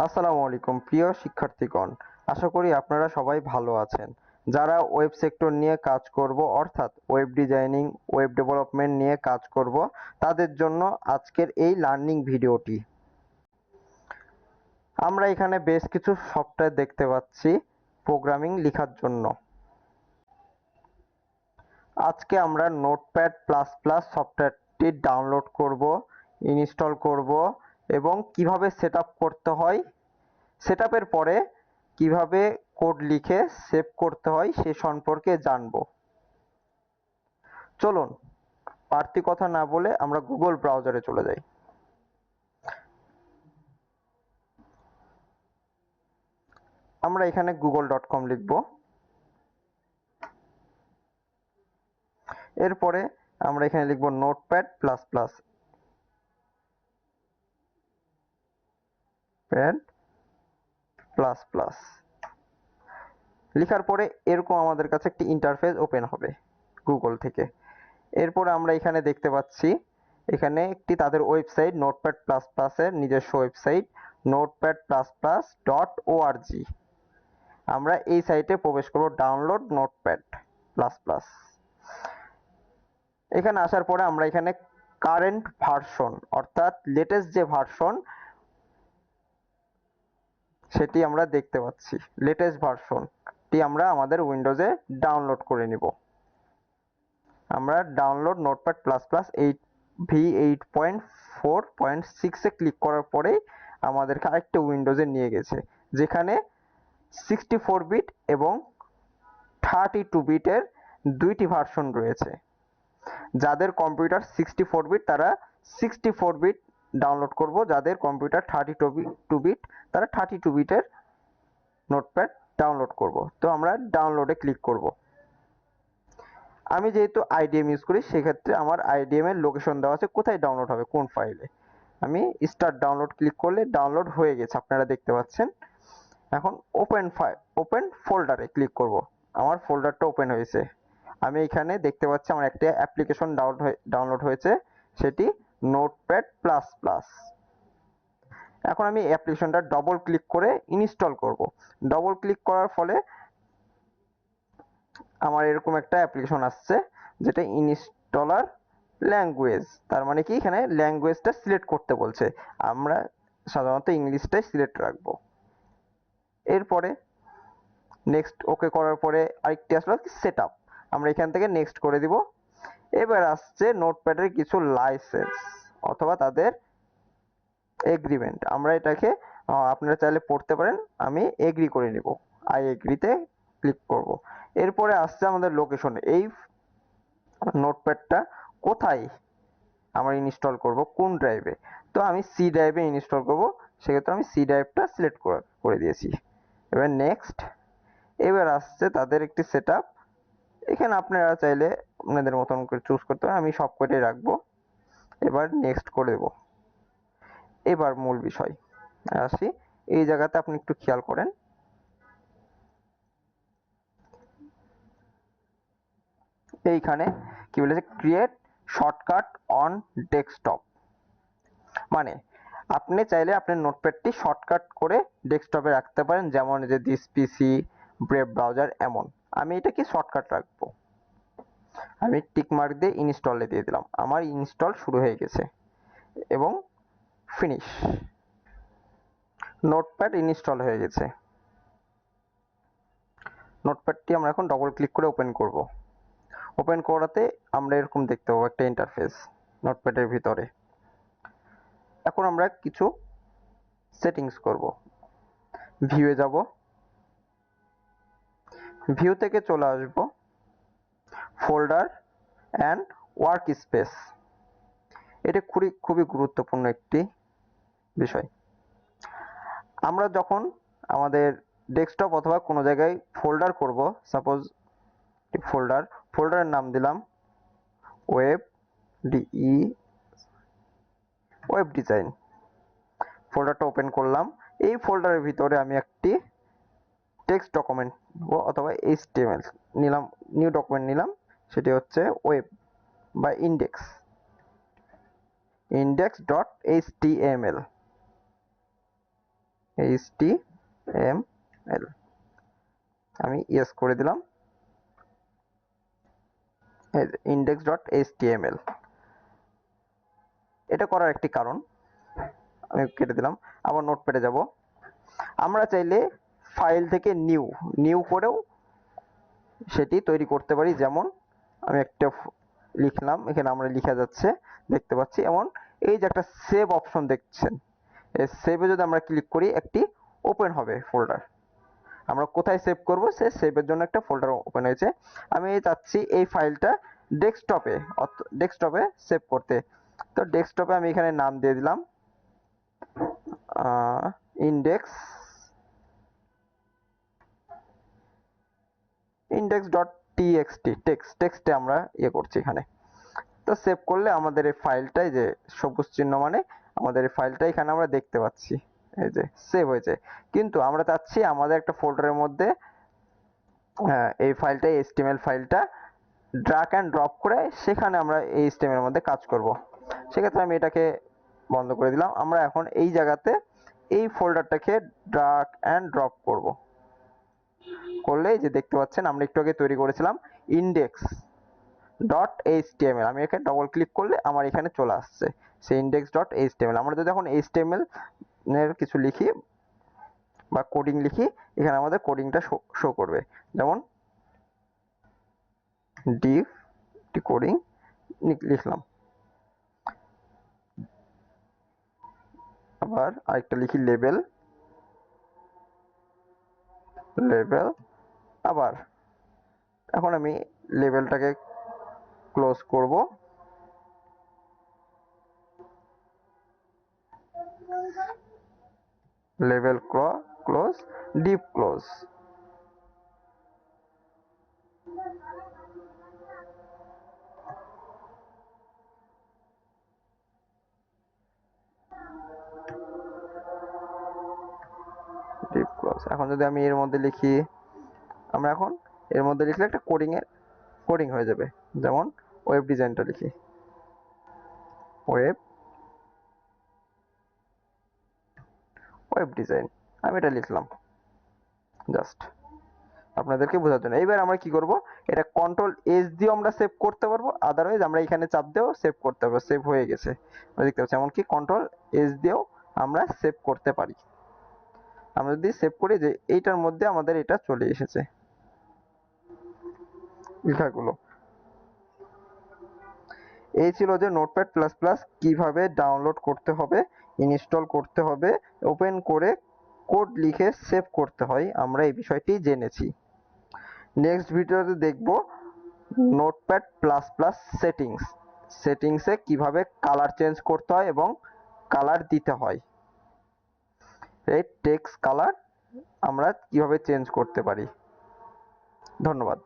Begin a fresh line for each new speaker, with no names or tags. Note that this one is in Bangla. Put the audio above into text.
আসসালামু আলাইকুম প্রিয় শিক্ষার্থীগণ, আশা করি আপনারা সবাই ভালো আছেন। যারা ওয়েব সেক্টর নিয়ে কাজ করব অর্থাৎ ওয়েব ডিজাইনিং, ওয়েব ডেভেলপমেন্ট নিয়ে কাজ করব তাদের জন্য আজকের এই লার্নিং ভিডিওটি। আমরা এখানে বেশ কিছু সফটওয়্যার দেখতে পাচ্ছি প্রোগ্রামিং লেখার জন্য। আজকে আমরা নোটপ্যাড প্লাস প্লাস সফটওয়্যারটি ডাউনলোড করব, ইনস্টল করব এবং কিভাবে সেটআপ করতে হয়, সেটআপের পরে কিভাবে কোড লিখে সেভ করতে হয় সে সম্পর্কে জানব। চলুন বাড়তি কথা না বলে আমরা গুগল ব্রাউজারে চলে যাই। আমরা এখানে google.com লিখব। এরপরে আমরা এখানে লিখব notepad plus plus pad plus plus. লেখার পরে এরকম আমাদের কাছে একটি ইন্টারফেস ওপেন হবে গুগল থেকে। এরপরে আমরা এখানে দেখতে পাচ্ছি এখানে একটি তাদের ওয়েবসাইট নোটপ্যাড প্লাস প্লাসের নিজস্ব ওয়েবসাইট notepad++.org। আমরা এই সাইটে প্রবেশ করব, ডাউনলোড নোটপ্যাড প্লাস প্লাস। এখানে আসার পরে আমরা এখানে কারেন্ট ভার্সন অর্থাৎ লেটেস্ট যে ভার্সন সেটি আমরা দেখতে পাচ্ছি। লেটেস্ট ভার্সনটি আমরা আমাদের উইন্ডোজে ডাউনলোড করে নিব। আমরা download notepad plus plus v8.4.6 এ ক্লিক করার পরেই আমাদেরকে আরেকটা উইন্ডোজে নিয়ে গেছে, যেখানে 64 বিট এবং 32 বিটের দুইটি ভার্সন রয়েছে। যাদের কম্পিউটার 64 বিট তারা 64 বিট ডাউনলোড করব, যাদের কম্পিউটার 32 বিট তারা 32 বিটের নোটপ্যাড ডাউনলোড করব। তো আমরা ডাউনলোডে ক্লিক করব। আমি যেহেতু আইডিএম ইউজ করি সেক্ষেত্রে আমার আইডিএম এর লোকেশন দেওয়া আছে কোথায় ডাউনলোড হবে, কোন ফাইলে। আমি স্টার্ট ডাউনলোড ক্লিক করলে ডাউনলোড হয়ে গেছে, আপনারা দেখতে পাচ্ছেন। এখন ওপেন ফোল্ডারে ক্লিক করব। আমার ফোল্ডারটা ওপেন হয়েছে। আমি এখানে দেখতে পাচ্ছি আমার একটা অ্যাপ্লিকেশন ডাউনলোড হয়েছে, সেটি নোটপ্যাড প্লাস প্লাস। এখন আমি অ্যাপ্লিকেশনটা ডবল ক্লিক করে ইনস্টল করব। ডবল ক্লিক করার ফলে আমার এরকম একটা অ্যাপ্লিকেশন আসছে যেটা ইনস্টলার ল্যাঙ্গুয়েজ, তার মানে কি এখানে ল্যাঙ্গুয়েজটা সিলেক্ট করতে বলছে। আমরা সাধারণত ইংলিশটাই সিলেক্ট রাখবো। এরপরে নেক্সট ওকে করার পরে আরেকটি আসলো সেটআপ, আমরা এখান থেকে নেক্সট করে দিব। এবার আসছে নোটপ্যাডের কিছু লাইসেন্স অথবা তাদের এগ্রিমেন্ট। আমরা এটাকে আপনারা চাইলে পড়তে পারেন, আমি এগ্রি করে নিব, আই এগ্রিতে ক্লিক করব। এরপরে আসছে আমাদের লোকেশন, এই নোটপ্যাডটা কোথায় আমরা ইনস্টল করব, কোন ড্রাইভে। তো আমি সি ড্রাইভে ইনস্টল করব, সেক্ষেত্রে আমি সি ড্রাইভটা সিলেক্ট করে দিয়েছি। এবার নেক্সট। এবার আসছে তাদের একটি সেটআপ, এখানে আপনারা চাইলে আপনাদের মতন করে চুজ করতে পারেন, আমি সব কটাই রাখবো। এবার নেক্সট করে দেব। এবার মূল বিষয় আসি, এই জায়গাতে আপনি একটু খেয়াল করেন। এইখানে কি বলেছে, ক্রিয়েট শর্টকাট অন ডেস্কটপ। মানে আপনি চাইলে আপনার নোটপ্যাডটি শর্টকাট করে ডেস্কটপে রাখতে পারেন, যেমন যে দিস পিসি, ব্রেভ ব্রাউজার এমন। আমি এটা কি শর্টকাট রাখবো, আমি টিক মার্ক দিয়ে ইনস্টলে দিয়ে দিলাম। আমার ইনস্টল শুরু হয়ে গেছে এবং ফিনিশ। নোটপ্যাড ইনস্টল হয়ে গেছে। নোটপ্যাডটি আমরা এখন ডবল ক্লিক করে ওপেন করব। ওপেন করাতে আমরা এরকম দেখতে পাবো একটা ইন্টারফেস নোটপ্যাডের ভিতরে। এখন আমরা কিছু সেটিংস করব। ভিউয়ে যাব, ভিউ থেকে চলে আসব ফোল্ডার অ্যান্ড ওয়ার্ক স্পেস। এটা খুবই গুরুত্বপূর্ণ একটি বিষয়। আমরা যখন আমাদের ডেস্কটপ অথবা কোনো জায়গায় ফোল্ডার করব, সাপোজ ফোল্ডারের নাম দিলাম ওয়েব ডিজাইন। ফোল্ডারটা ওপেন করলাম। এই ফোল্ডারের ভিতরে আমি একটি টেক্সট ডকুমেন্ট অথবা HTML নিলাম, নিউ ডকুমেন্ট নিলাম, সেটি হচ্ছে ওয়েব বা index.html। HTML আমি ইয়েস করে দিলাম। index.html এটা করার একটি কারণ আমি কেটে দিলাম। আবার নোটপ্যাডে যাব। আমরা চাইলে ফাইল থেকে নিউ করেও সেটি তৈরি করতে পারি। যেমন আমি একটা লিখলাম, এখানে আমরা লিখা যাচ্ছে দেখতে পাচ্ছি। এমন এই যে একটা সেভ অপশন দেখছেন, এই সেভে যদি আমরা ক্লিক করি একটি ওপেন হবে ফোল্ডার। আমরা কোথায় সেভ করব, সে সেভের জন্য একটা ফোল্ডার ওপেন হয়েছে। আমি চাচ্ছি এই ফাইলটা ডেস্কটপে সেভ করতে। তো ডেস্কটপে আমি এখানে নাম দিয়ে দিলাম index.txt টেক্সটে আমরা করছি এখানে। তো সেভ করলে আমাদের এই ফাইলটাই যে সবুজ চিহ্ন মানে আমাদের এই ফাইলটা এখানে আমরা দেখতে পাচ্ছি, এই যে সেভ হয়েছে। কিন্তু আমরা চাচ্ছি আমাদের একটা ফোল্ডারের মধ্যে এই ফাইলটা HTML ফাইলটা ড্র্যাগ অ্যান্ড ড্রপ করে সেখানে আমরা এই HTML এর মধ্যে কাজ করব। সেক্ষেত্রে আমি এটাকে বন্ধ করে দিলাম। আমরা এখন এই জায়গাতে এই ফোল্ডারটাকে ড্র্যাগ অ্যান্ড ড্রপ করলে যে দেখতে পাচ্ছেন আমরা একটু আগে তৈরি করেছিলাম index.html। আমি এখানে ডবল ক্লিক করলে আমার এখানে চলে আসছে সেই index.html। আমরা যদি এখন HTML এর কিছু লিখি বা কোডিং লিখি, এখানে আমাদের কোডিংটা শো করবে। যেমন div কোডিং লিখলাম। আবার আরেকটা লিখি লেভেল। আবার এখন আমি লেভেলটাকে ক্লোজ করব। Level close, Depp close. Depp close. এখন যদি আমি এর মধ্যে লিখি, আমরা এখন এর মধ্যে লিখলে একটা কোডিং হয়ে যাবে। যেমন ওয়েব ডিজাইনটা লিখি, ওয়েব ডিজাইন আমি এটা লিখলাম জাস্ট আপনাদেরকে বোঝার জন্য। এবার আমরা কি করব, এটা কন্ট্রোল এস দিয়ে আমরা সেভ করতে পারবো, আদারওয়াইজ আমরা এখানে চাপ দিয়েও সেভ করতে পারবো। সেভ হয়ে গেছে আমরা দেখতে পাচ্ছি। এমনকি কন্ট্রোল এস দিয়েও আমরা সেভ করতে পারি। আমরা যদি সেভ করি যে এইটার মধ্যে আমাদের এটা চলে এসেছে লেখাগুলো। এই ছিল যে নোটপ্যাড প্লাস প্লাস কিভাবে ডাউনলোড করতে হবে, ইনস্টল করতে হবে, ওপেন করে কোড লিখে সেভ করতে হয়, আমরা এই বিষয়টি জেনেছি। নেক্সট ভিডিওতে দেখব নোটপ্যাড প্লাস প্লাস সেটিংসে কিভাবে কালার চেঞ্জ করতে হয় এবং কালার দিতে হয়। এই টেক্সট কালার আমরা কিভাবে চেঞ্জ করতে পারি। ধন্যবাদ।